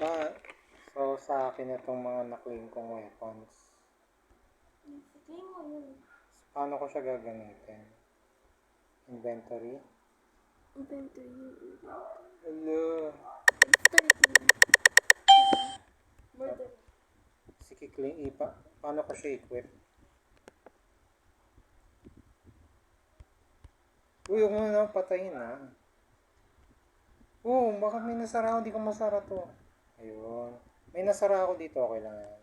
Pa, so sa akin itong mga naklaim kong weapons. Claim mo yun. Paano ko siya gagamitin? Inventory? Inventory yun. Hello. Start mo. More than. Sige, claim ipa. Paano ko siya equip? Uy, huwag mo na patayin ha. Baka may nasara ako, hindi ko masara to. Ayun. May nasara ako dito, okay lang yan.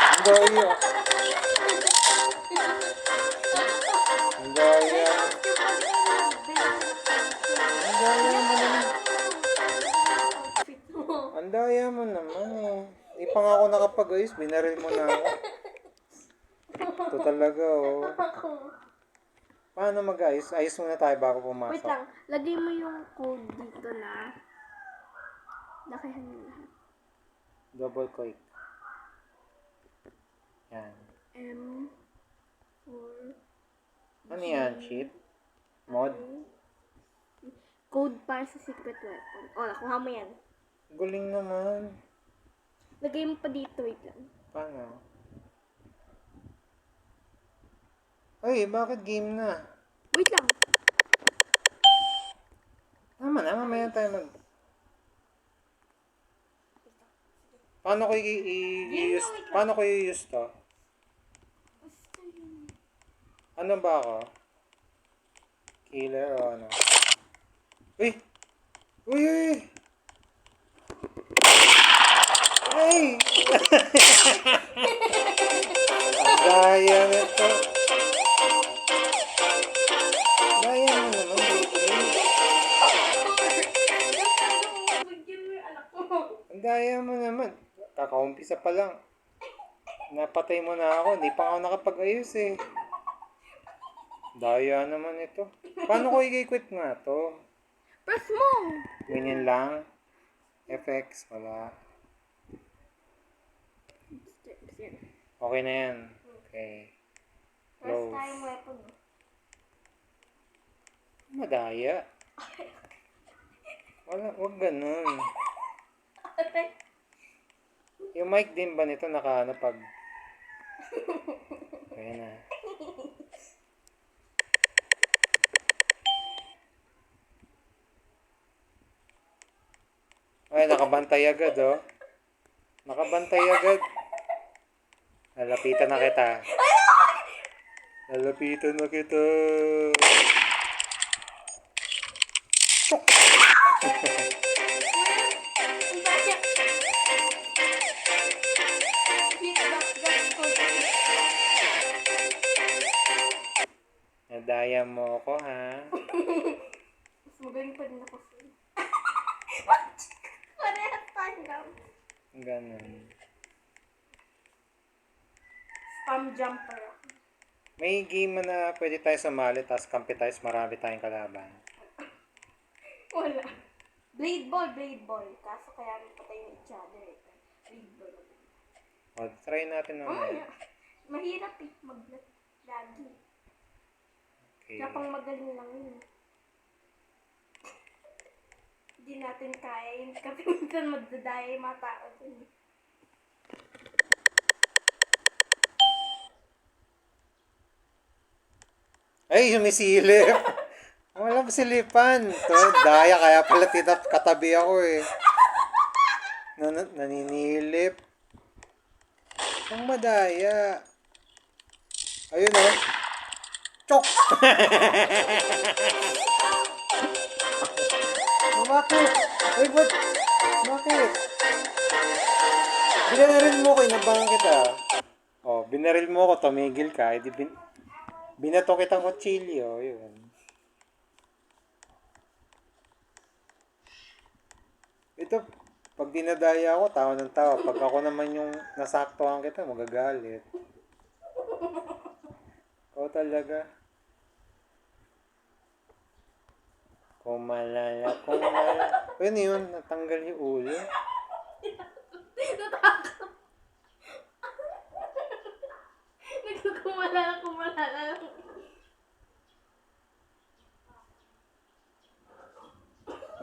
Ang daya. Ang daya. Ang daya mo naman. Ang daya mo naman eh. Di pa nga ako nakapag-ayos, binaril mo na ako. Ito talaga oh. Paano mag-ayos? Ayos muna tayo bago pumasok. Wait lang. Lagay mo yung code dito na. Lakihan mo lahat. Double click. Yan. M4. Ano yan? Cheat? Mod? Code para sa secret weapon. Nakuha mo yan. Guling naman. Lagay mo pa dito. Wait lang. Paano? Ay, bakit game na? Wait lang. Tama na, mamaya tayo mag... Paano ko i-use? Paano ko i-use to? Ano ba ako? Killer o ano? Uy! Uy! Uy! Ay! Ang gaya nito. Gaya mo naman, baby. Ang daya mo naman. Kakaumpisa pa lang. Napatay mo na ako. Hindi pa ako nakapag-ayos eh. Daya naman ito. Paano ko i-equip nga to? Press mo! Ganyan lang. FX, wala. Okay na yan. Okay. First Close. time weapon. Madaya. Wag ganun. Yung mic din ba nito nakaano pag... Ayan na. Ay, nakabantay agad oh. Nakabantay agad. Lalapitan na kita. Lalapitan na kita. Nadaya mo ako ha. Mas magaling pa din ako sa'yo. Parehas tanggap. Ganun. Spam jumper ako. May game na pwede tayo sumali, tapos kampi tayo, marami tayong kalaban. Wala. Blade ball. Kaso kaya patay ng each other. Blade ball. O, try natin naman. Mahirap mag-blood lagi. Okay. Kaya pang magaling lang yun. Hindi natin kaya yun. Kasi minsan magdadaya yung mga tao dun. Ay, sumisilip. Walang silipan. To, daya, kaya pala katabi ako eh. Naninilip. Ang madaya. Ayun oh. Chok! Bakit? Ay, ba't? Bakit? Binaril mo ko, inabangan kita. Oh, binaril mo ko, tumigil ka. Binato kitang kutsilyo. Yun. Ito, pag dinadaya ako, tawa ng tawa. Pag ako naman yung nasaktuhan kita, magagalit. Ikaw talaga. Kumalala. Ano yun? Natanggal yung ulo. Natakot. Nagkukumalala.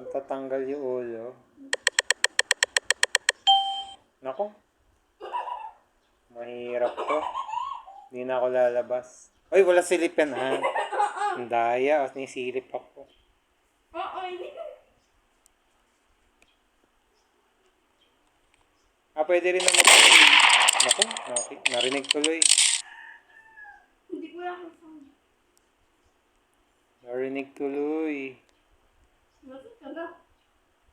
Tatanggal yung ulo. Nako, mahirap to. Hindi na ako lalabas. Ay, wala silip yan ha. Ang daya, at nisilip ako. Oo, hindi. Pwede rin naman. Nako, narinig tuloy. Hindi ko lang sound. Narinig tuloy. Nasaan ka na?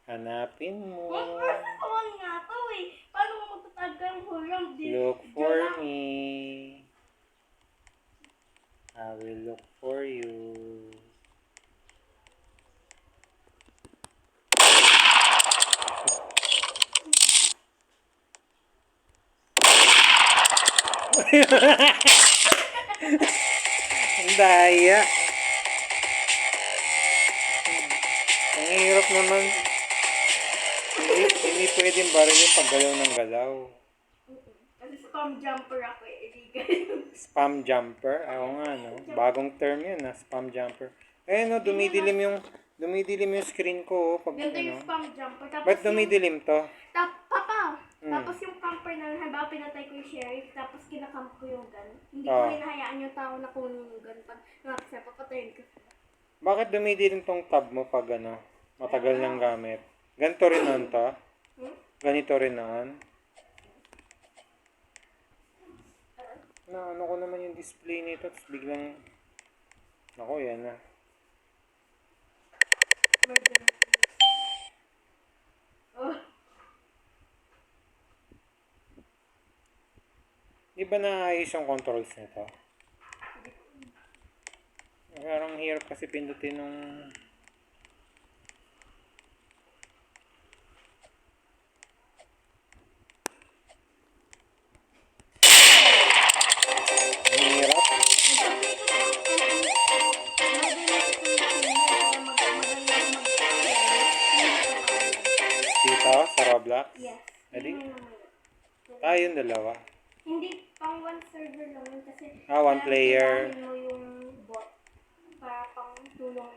Hanapin mo. Nasaan nga to eh. Paano mo magtatag ka ng hulam? Look for me. I will look for you. Ang daya. Ang hirap naman. Hindi pwedeng barilin pag galaw ng galaw. Kasi spam jumper ako eh. Illegal. Spam jumper? Oo nga, no? Bagong term yun, na spam jumper. Eh, no, dumidilim yung screen ko, oh, pag Ganda ano. yung spam jumper. Tapos Ba't dumidilim to? Papa! Tapos yung camper na halimbawa pinatay ko yung sheriff, tapos kinakamp ko yung gun. Hindi ko Ah. rin hayaan yung tao na kunin yung gun. Pag nakakasya, papatayin ko sila. Bakit dumidilim tong tab mo pag ano, matagal nang gamit? Ganito rin noon to? Ganito rin noon? Na ano ko naman yung display nito, tapos biglang, ako yan na. Murder. Oh. Di ba naayos yung controls nito? Parang hirap kasi pindutin nung... Ang hirap. Dito, sa Roblox? Yes. Edi? Yun naman. Tayong dalawa. Hindi, pang one server lang yun kasi One player. kailangan mo yung bot para pang tulong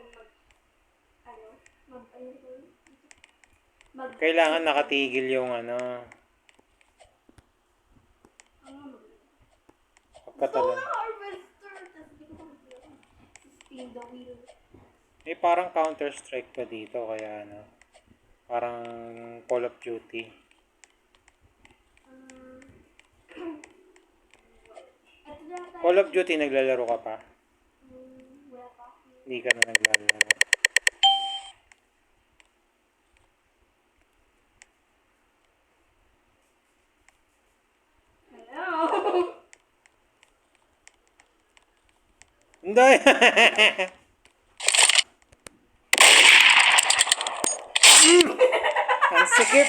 mag Kailangan nakatigil yung ano, pagkatalan. harvester, tapos hindi ko spin the wheel. Eh, parang Counter-Strike pa dito, kaya ano, parang Call of Duty. Ito lang tayo. Call of Duty, naglalaro ka pa? Wala pa. Hindi ka na naglalaro. Hello? Hindi! Ang sikip!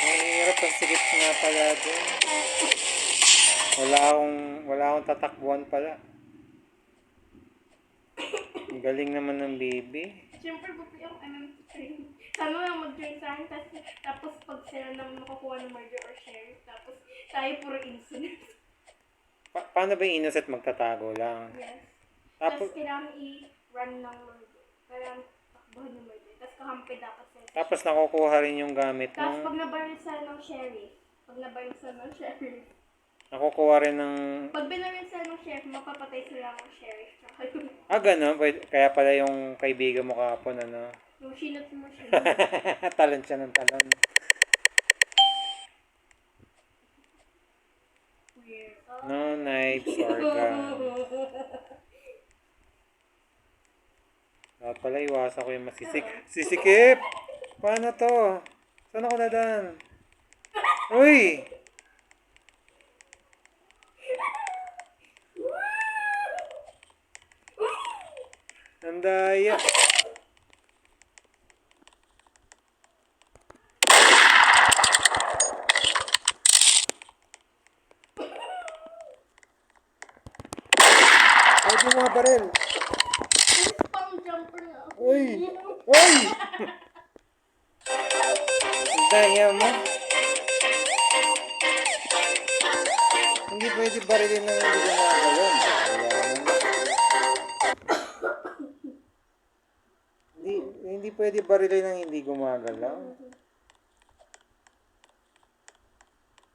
Mahirap ang sikip nga pala doon. Wala akong tatakbuhan pala. Ang galing naman ng baby. Siyempre, buti ako MM3. Sana lang mag-join sa akin, tapos pag sila naman makakuha ng murder or sheriff, tapos tayo puro incident. Paano ba yung innocent magtatago lang? Yes. Tapos, Tapos kailangan i-run ng murder. Kailangan takbuhan ng murder. Tapos kahampi dapat sila. tapos nakukuha rin yung gamit Tapos ng... pag nabaril sila ng sheriff, Nakukuha rin ng... pag binaril sila ng sheriff, mapapatay sila ng sheriff. Tsaka yung, Gano'n. Kaya pala yung kaibigan mo kahapon, ano? yung sinot mo siya. Talon siya ng talon. Weird. No knives or gun. Dapat pala iwasan ko yung sisikip! Paano to? Saan ako dadaan? Uy! Nandaya. Pwede mga baril. Spam jumper na ako. Uy! Uy! Daya mo. Hindi pwede barilin ng hindi ka nakagalon. Daya mo. Hindi pwede barilin ng hindi gumagalaw.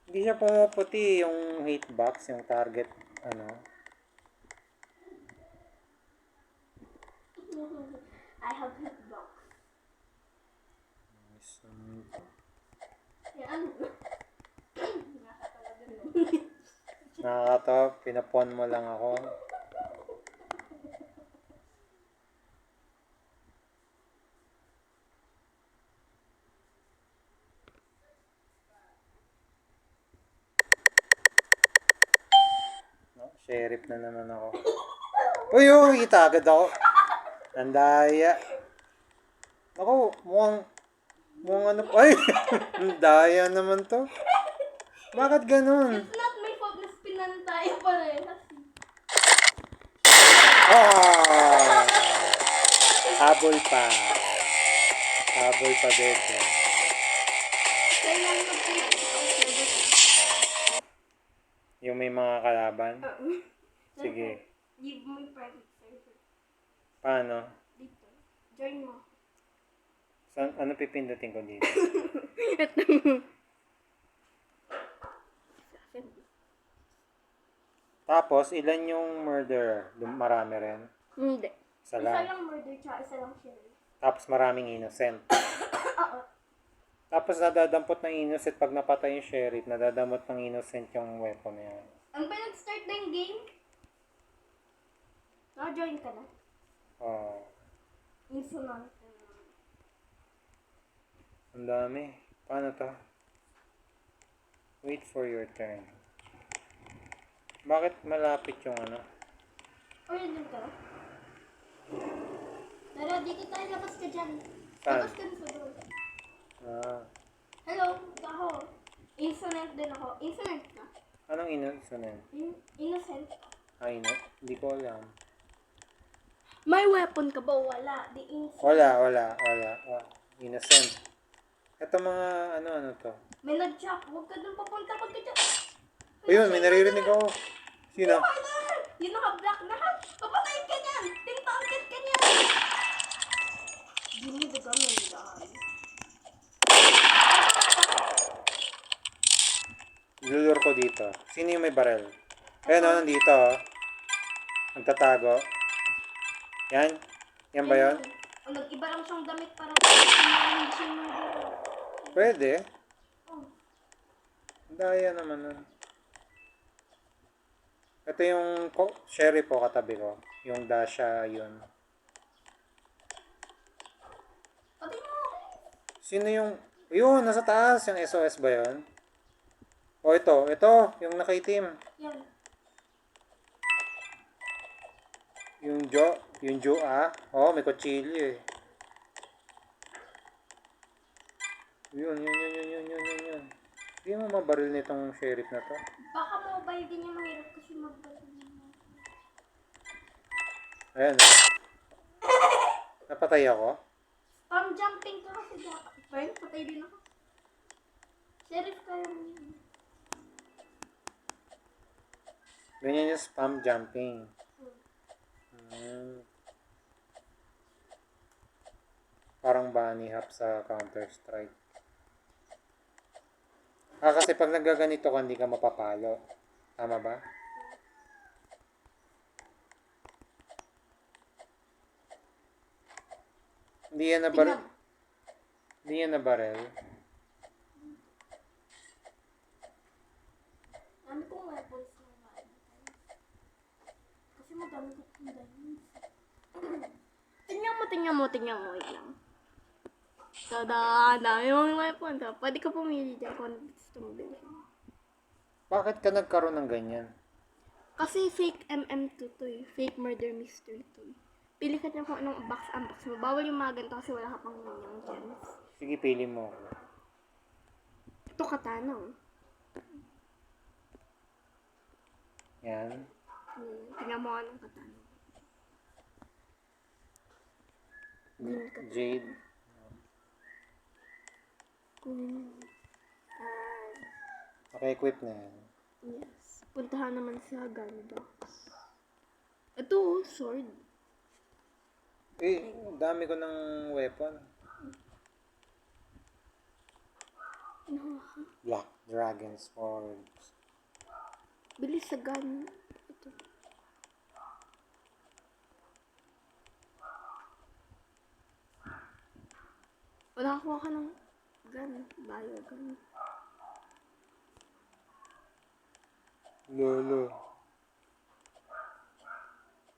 Hindi siya pumuputi yung hitbox, yung target, ano. I have hitbox. Yan. Nakakatawa din, no? Nakakatawa, pinapon mo lang ako. No, sheriff na naman ako. Uy, uy, kita agad ako. Nandaya. Ako, mukhang ano, ay, nandaya naman to. Bakit ganun? It's not my fault na spinan tayo parehas. Ah! Habol pa. Habol pa, bebe. Kaya lang mag-pinag Yung may mga kalaban. Sige. Give mo yung private server. Paano? Dito. Join mo. Ano pipindutin ko dito? Tapos, ilan yung murderer? Marami rin. Hindi. Isa Isa lang. lang murder tsaka isa lang sheriff. Tapos maraming innocent. Oo. Tapos nadadampot ng innocent pag napatay yung sheriff, nadadamot ng innocent yung weapon na yan. Ang ba nag-start na yung game? Naka-join ka na. Oh, Insunod. ang dami. Paano to? Wait for your turn. Bakit malapit yung ano? O, yun din ka na. Tara, dito tayo. Labas ka dyan. Saan? Labas ka na sa door. Ah, Hello, ako. Innocent din ako. Innocent ka? anong innocent? Innocent. Ay, no. Hindi ko alam. May weapon ka ba? Wala. Di innocent. Wala. Innocent. Ito mga ano to. May nag-chop. Huwag ka dun papunta pag ka dyan. Ayun, may naririnig ako. Sino? Yung naka-black na ha. Papatayin ka niyan. Tintaangkit ka niyan. Give me the gun and die. Ilulur ko dito. Sino yung may barel? Ayan o, nandito o. Nagtatago. Yan? Yan ba yun? O, nag-iba lang siyang damit para hindi siya murder. Pwede. Oh. Daya naman nun. Ito yung sheriff po katabi ko. Yung Dasha yun. Pati mo. Sino yung... Yun, nasa taas. Yung SOS ba yun? O ito. Yung nakaitim. Yan. Yung Jo ah. Oh, may kutsilyo eh. Yun. Hindi mo mabaril nitong sheriff na to. Baka mobile din yung mahirap kasi mag-baril. Ayan oh. Napatay ako. Spam jumping ka kasi dapat. Fine, patay din ako. Sheriff kaya mo yun. Ganyan yung spam jumping. Parang bunny hop sa Counter-Strike. Kasi pag nagaganito ka, hindi ka mapapalo. Tama ba? Hindi yan na baril. Hindi yan na baril. Ano kong weapons na maaari? Kasi madami ko kong diamonds. Tingnan mo. Wait lang. Tada! Dami mong weapons. Pwede ka pumili dyan kung gusto mo bilhin. Bakit ka nagkaroon ng ganyan? Kasi fake MM2 to eh. Fake murder mystery to eh. Pili ka dyan kung anong unbox mo. Bawal yung mga ganito kasi wala ka pang ganyang gems. Sige, pili mo. Ito katana oh. Yan. Tingnan mo anong katana. Green katana. Jade. Naka-equip na yan. Yes. Puntahan naman sa gun box. Ito oh, sword. Eh, dami ko ng weapon. Black Dragon Sword. Bilis sa gun. Ito. Wala kuha ka ng gun. Bio gun. Lolo.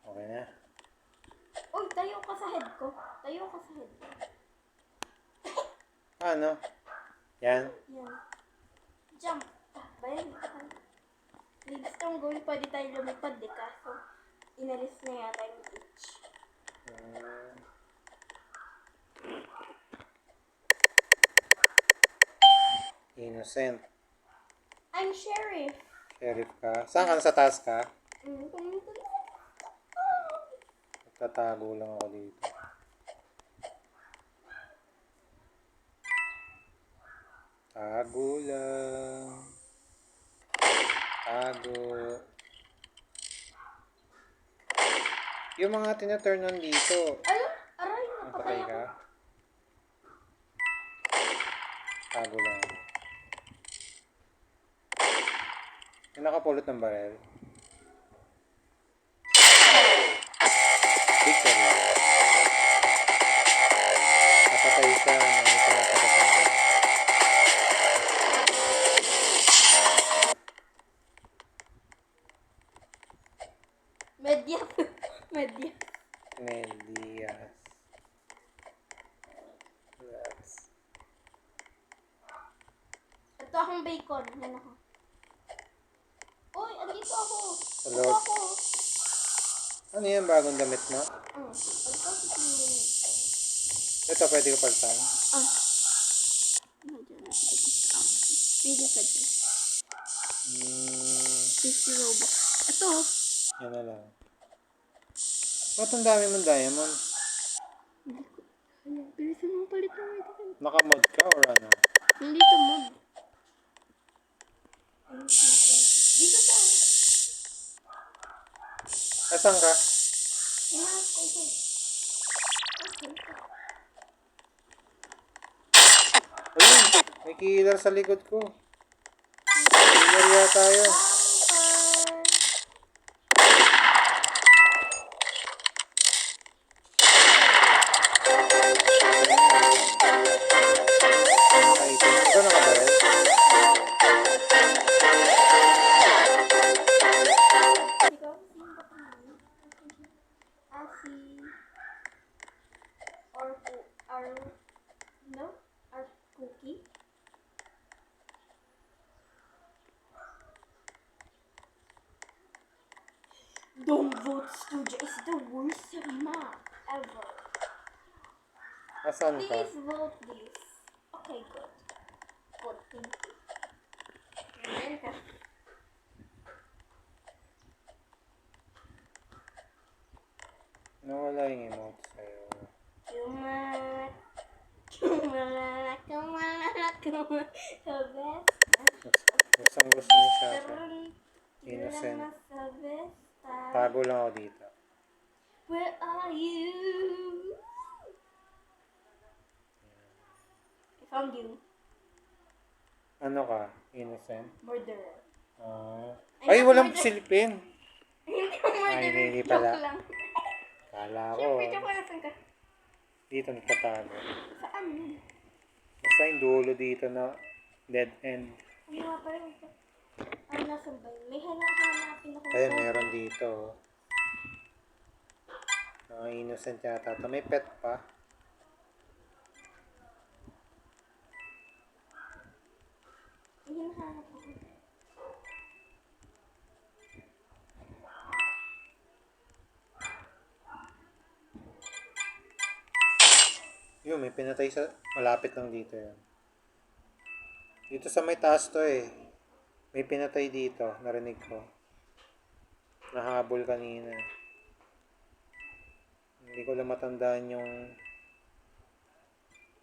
Okay na. Uy, tayo ka sa head ko. Tayo ka sa head ko. Ano? Yan. Yan. Jump. Bayan. Gusto mong gawin, pwede tayo lumipad eh. Kaso, inalis na yata yung itch. Innocent. I'm sheriff. Sheriff ka. Saan ka? Sa taas ka? Pumunta na. Tatago lang ako dito. Tago lang. Tago. Yung mga tina-turn on dito. Ayun! Aray, napatay Napatay ako. ka? Tago lang ako. Yung nakapulot ng barel. Victory. Napatay ka. May isa napatay. Media. Media. Medias. That's... Ito akong bacon. Yan ako. Uy, andito ako. Hello? Ito ako. Ano yan? Bagong damit mo? Ito si Tingin. Ito, pwede ko palitan. Pili ka dyan. 50 Robux. Ito. Yan na lang. Ba't ang dami mong diamond? Hindi ko. Ayan, bilisan mo palit ng item. Nakamod ka or ano? Hindi ito mod. Dito sa. Asan ka? Yan, okay. Ayun! May killer sa likod ko. Killer yata yun. Nakaitim. Ikaw nakabarel? Or cookie. Don't vote Studio is the worst map ever. Asan ka? Please vote this. Okay, good. Good, thank you. Ayan ka. Nawala yung emote sa'yo. Kumalat. Kumalat. Kumalat. Kumalat. The best. Gustong gusto ni Shasha. Tarun. Innocent. The best. Tago lang ako dito. Where are you? I found you. Ano ka? Innocent? Murderer. Ay, walang silipin. Hindi ko murderer. hindi Joke pala. lang. Kala ko. Siyempre, joke lang. Saan ka? Dito nagtatago. Saan yun? Basta yung dulo dito na dead end. Ano nga pala ito? Ay, nasa ba yun? May hanapin ako. Ayun, meron dito. Mga innocent yata. Ito may pet pa. May hinahanap ako. Yun, may pinatay sa... Malapit lang dito yun. Dito sa may taas to eh. May pinatay dito. Narinig ko. Nahabol kanina. Hindi ko lang matandaan yung...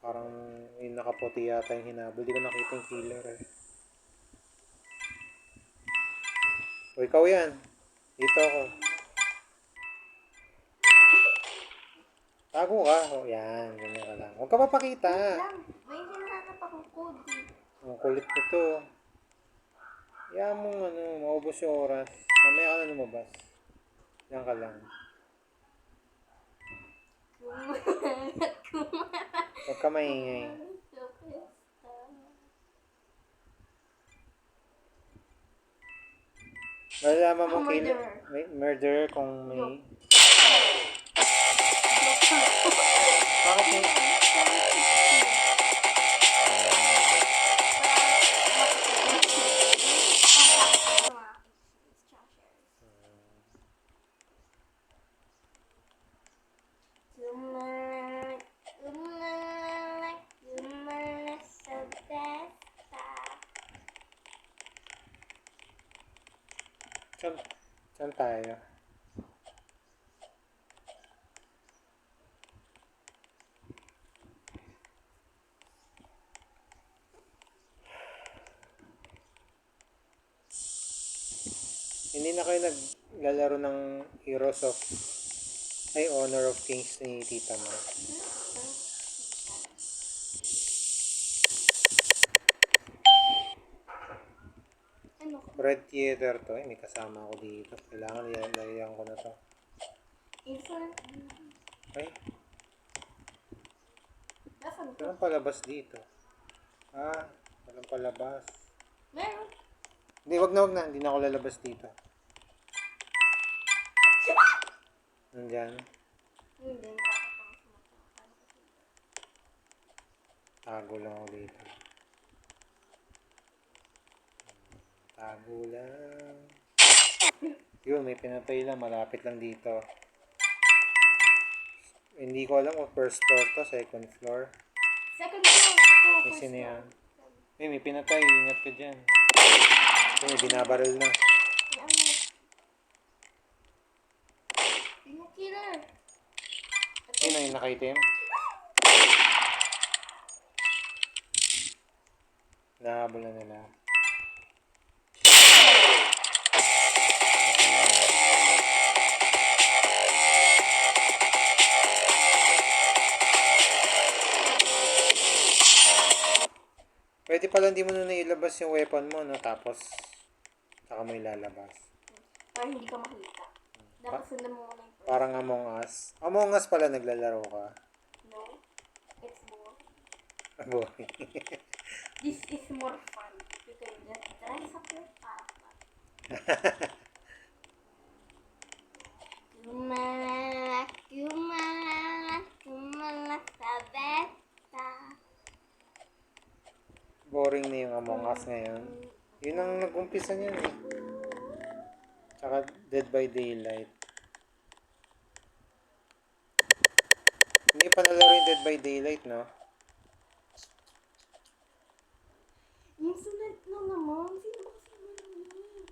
Parang yung nakaputi yata yung hinabol. Hindi ko nakita yung killer eh. O ikaw yan. Dito ako. Tago ka. O, yan. Ganyan ka lang. Huwag ka papakita. Lang, may hinahanap akong code eh. Ang kulit ko to. Yan mong ano, maubos yung oras. Mamaya ka na lumabas. Yan ka lang. Huwag ka maingay. Malalaman mo may murderer kung may... Bakit may... Saan tayo? Hindi na kayo naglalaro ng Heroes of... Ay, Honor of Kings ni Tita mo. Ano? Red Theater to. May kasama ako dito. Kailangan nilalayan ko na to. Infinite. Ay, Nasaan to? walang palabas dito. Ah, walang palabas. Meron. Hindi, wag na. Hindi na ako lalabas dito. Nandyan. Hindi. Tago lang ako dito. Tago lang. Yun, may pinatay lang. Malapit lang dito. Hindi ko alam kung first floor to, second floor. Second floor. Ito. May sino yan? May pinatay. Ingat ka dyan. May binabaril na. Ano? Yung killer. Sino yung nakaitim? Nahabol na nila. Pwede pala hindi mo na ilabas yung weapon mo, no? Tapos, saka mo ilalabas. Para hindi ka makita. Dapat sundan mo muna yung first. Parang Among Us. Among Us pala naglalaro ka. No. It's more. Aboy. This is more fun. You can just dress up your character. Kumalak sa beta. Boring na yung Among Us ngayon. Yun ang nag-umpisa niyan eh. Tsaka Dead by Daylight. Hindi pa nalaro yung Dead by Daylight, no? Yung sunod na naman. Sino ba kasi naman?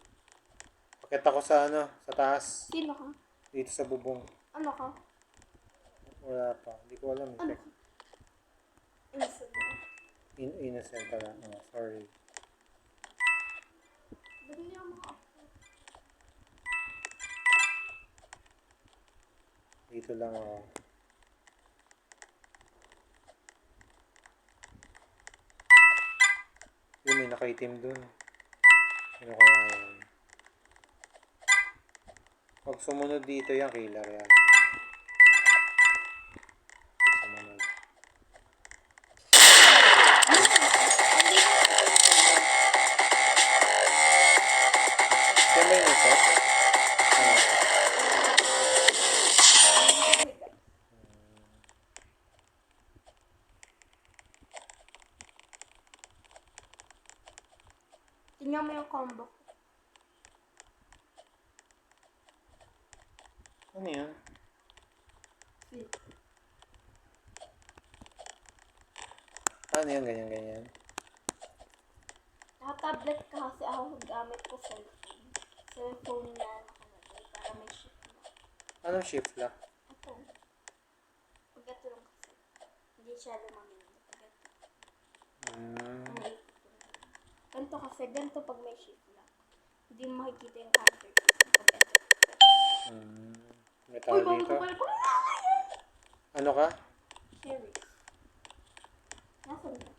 Pakita ko sa ano, sa taas. Sino ka? Dito sa bubong. Ano ka? Wala pa. Hindi ko alam. Ano ka? Innocent na. Innocent ka lang. Oh, sorry. Ba't hindi ako maka-upload? Dito lang ako. Yung may nakaitim dun. Sino kaya yan? Pag sumunod dito yan, killer yan. Pag sumunod. Yan ba yung ito? Ah. Tingnan mo yung combo. Ano yan? Flip. Ano yan? Ganyan. Naka-tablet ka kasi ako gamit ko cellphone. Cellphone na nakalagay para may shift na. Anong shift lock? Ito. Pag ito lang kasi. Hindi siya lumamig. Pag ito. Ang ipit ko na. Ganito kasi. Ganito pag may shift lock. Hindi mo makikita yung counter. Pag ito. May Uy, tao bago dito. ko pala. Ano ka? Cherries. Nasaan ka?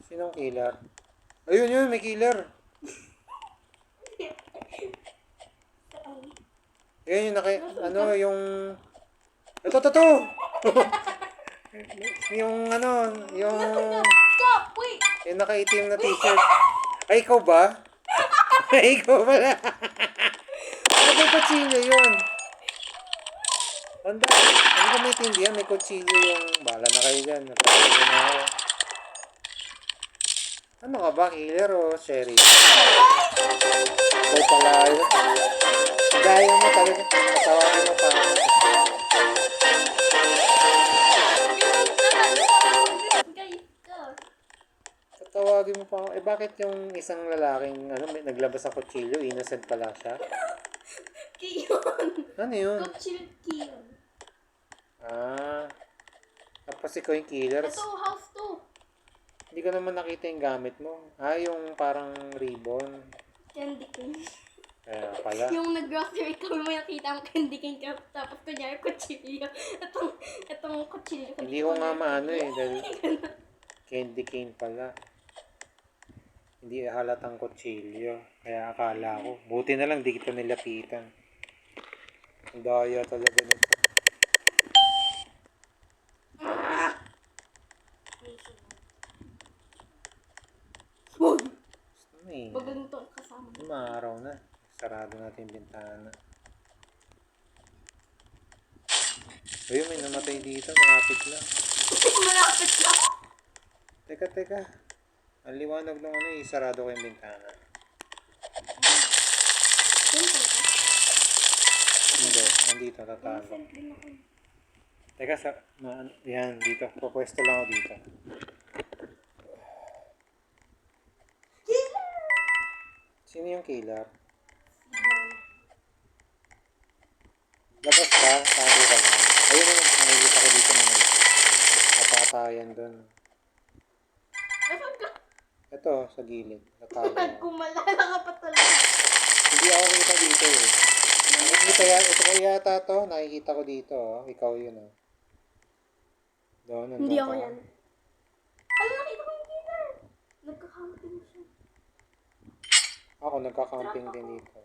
Sinong killer? Ayun yun, may killer. Saan? Ayun yung ano, yung... Ito. Yung ano, yung... Stop! Wait! Yung nakaitim na t-shirt. Ay, ikaw ba? Ay, ikaw pala. Ano ba kutsilyo yun? Hindi ko maintindihan, may kutsilyo yung... Bala na kayo dyan. Napakalaga na ako. Ano ka ba, killer o sherry? Ikaw pala yun. Daya mo talaga. Patawarin mo pa. Guys ka. Tatawagin mo pa ako. Eh bakit yung isang lalaking ano, may naglabas ng kutsilyo, innocent pala siya? Kiyon. Ano yun? Kutsil Kiyon. Ah, tapos ikaw yung killers. Ito, house 2. Hindi ko naman nakita yung gamit mo. Ah, yung parang ribbon. Candy cane. Kaya pala. Yung nag-grocery kami mo nakita ang candy cane ka, tapos kunyari kutsilyo. Itong kutsilyo. Hindi ko nga maano eh, dahil candy cane pala. Hindi halatang kutsilyo. Kaya akala ko. Buti na lang, di kita nilapitan. Ang daya talaga nito. Wag! Ano eh. Magaling to ang kasama. Maaraw na. Sarado natin yung bintana. Ayun, may namatay dito. Malapit lang. Malapit lang. Teka. Ang liwanag ng ano eh. Sarado ko yung bintana. Hindi. Nandito. Tatago. Teka, yan. Dito. Pupwesto lang ako dito. Sino yung killer? Labas ka. Tago ka lang. Ayun yung nakikita ko dito na napatayan doon. Nasaan ka? Ito, sa gilid. Natago. Nagkumalala ka pa talaga. Hindi ako kita dito eh. Nakikita ito ko yata to. Nakikita ko dito. Oh. Ikaw yun oh. Doon, nandun Hindi ako ka. yan. Ano, nakita ko yung killer. Nagka-camping siya. Ako, nagka-camping din dito.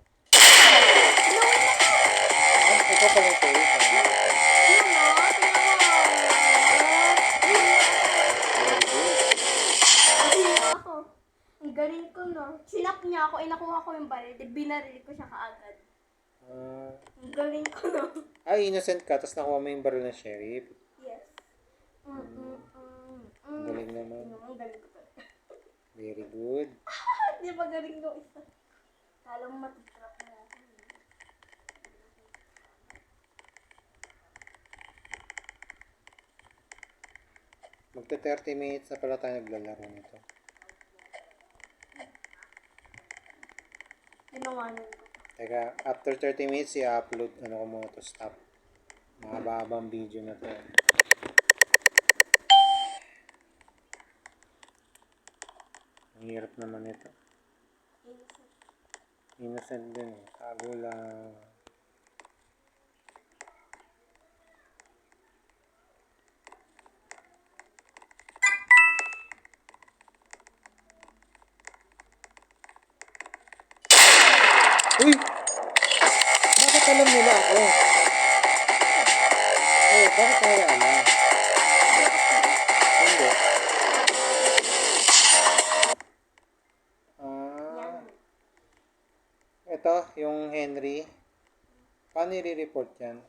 Ah, ikaw pala yung sheriff. Ah. Very good. Ako. Ang galing ko, no? Sinap niya ako, inakuha ko yung baril, di binaril ko siya kaagad. Ang galing ko, no? Innocent ka, tapos nakuha mo yung baril ng sheriff. Yes. Ang galing naman. Ang galing ko talaga. Very good. Di ba galing ko isa? Kala mo matitrap mo ako. Magta 30 minutes na pala tayo naglalaro nito. Ginawanan ko. Teka, after 30 minutes, i-upload ano ko muna to stop. Mahaba-habang video na to. Ang hirap naman ito. Innocent din eh. Tago lang. Uy! Bakit alam nila ako? Oh, bakit nila alam? Hindi. Ito, yung Henry. Paano i-report yan?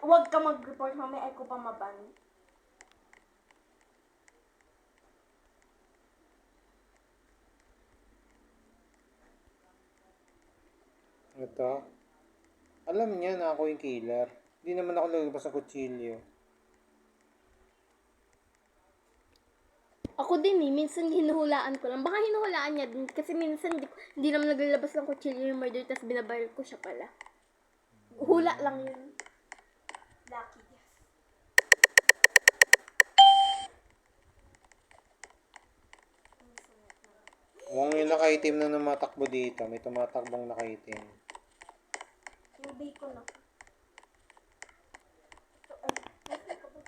Huwag ka mag-report, mamaya ay ko pa maban. Ito. Alam niya na ako yung killer. Hindi naman ako naglabas ng kutsilyo. Ako din eh, minsan hinuhulaan ko lang. Baka hinuhulaan niya din kasi minsan hindi naman naglalabas ng kutsilyo yung murder tapos binabaril ko siya pala. Hula lang yun. Lucky guess. Mukhang yung nakaitim na tumatakbo dito. May tumatakbong nakaitim. Yung bacon ako. Ito, ay, nasa ka ba?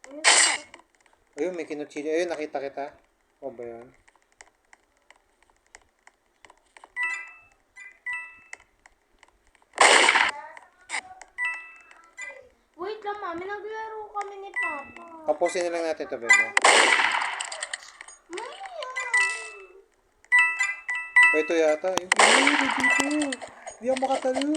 Ayun, nasa ka. Ayun, may kinuchili. Ayun, nakita kita. O ba yun? Wait lang, mami. Naglaro kami ni Papa. Tapusin na lang natin ito, bebe. Mami, O, ito yata. Ay, dito. Hindi ako makatalon.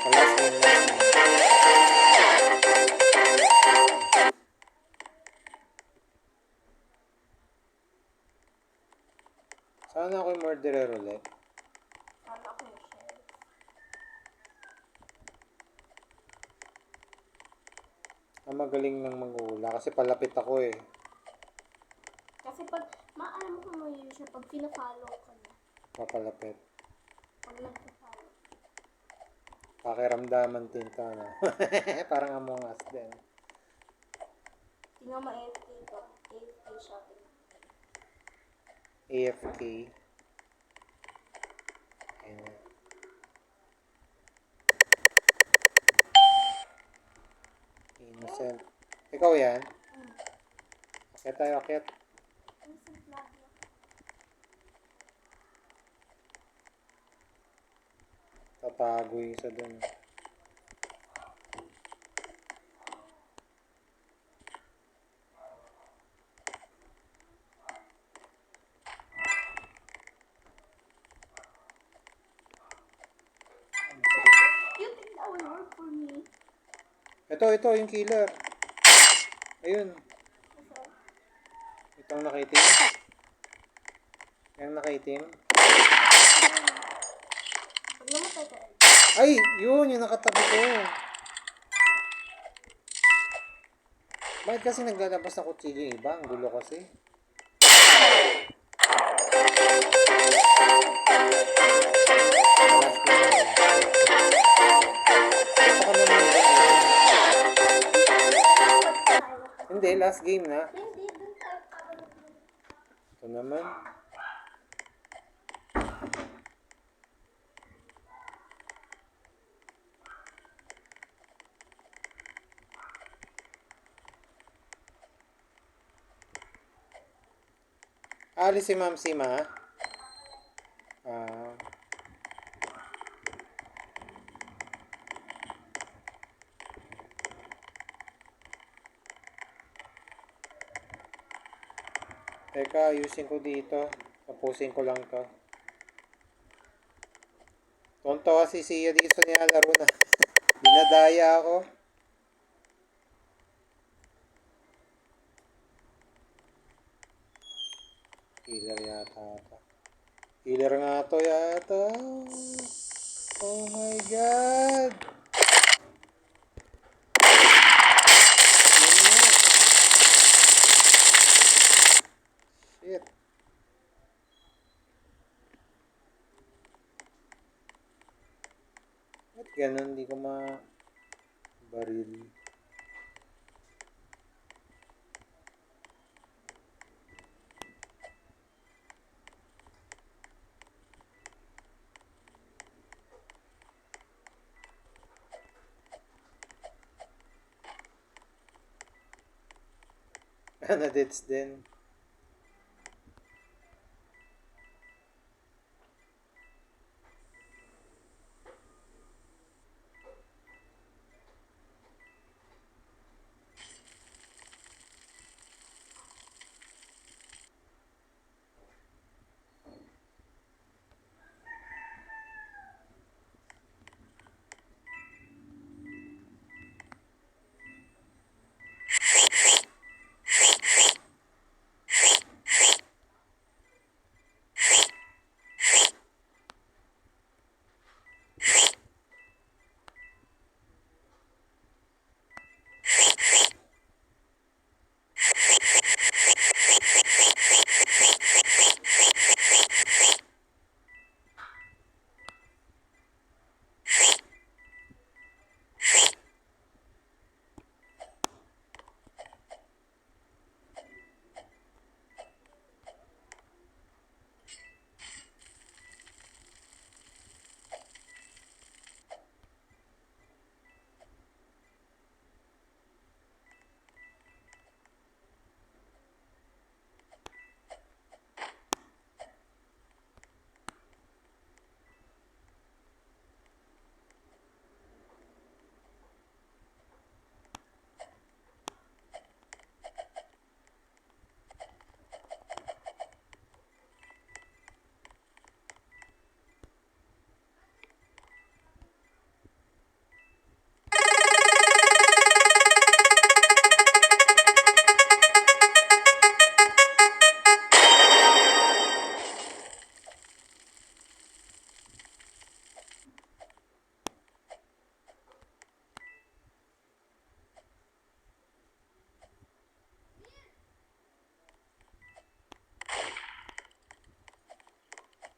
Last game. Sana ako yung murderer ulit. Sana ako yung sheriff. Ang magaling ng manghula kasi palapit ako eh. Kasi pag, maalam mo kung may siya, pag pina-follow ka niya. Papalapit. Pag nagpa-follow. Pakiramdaman tinta na. Parang Among Us din. Tingnan mo AFK ko. AFK shopping. AFK. Ayun na. Innocent. Ikaw yan? Akit tayo, akit. Innocent lagi ako. Tatago yung isa dun. You think that will work for me? Ito, yung killer. Ayun. Kasi, Itong nakaitim. Yung nakaitim. pag namatay ka, Ay! Yun! Yung nakatabi ko. Bakit kasi naglalabas na kutsilyo yung iba? Ang gulo kasi. Hindi, last game na. hindi, dun tayo parang. Ito naman. Alis si Ma'am Sima. Ah. Teka, ayusin ko dito. Tapusin ko lang to. Tonto si Sia dito sa nilalaro na. Dinadaya ako. Killer yata ata. Killer nga to yata. Oh my God. Yun nga. Shit. Ba't ganun? Hindi ko baril. Na-deaths din.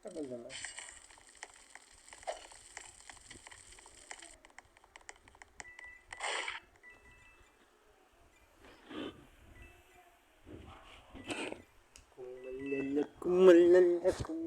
Tagal naman. Kung malala, kung malala, kung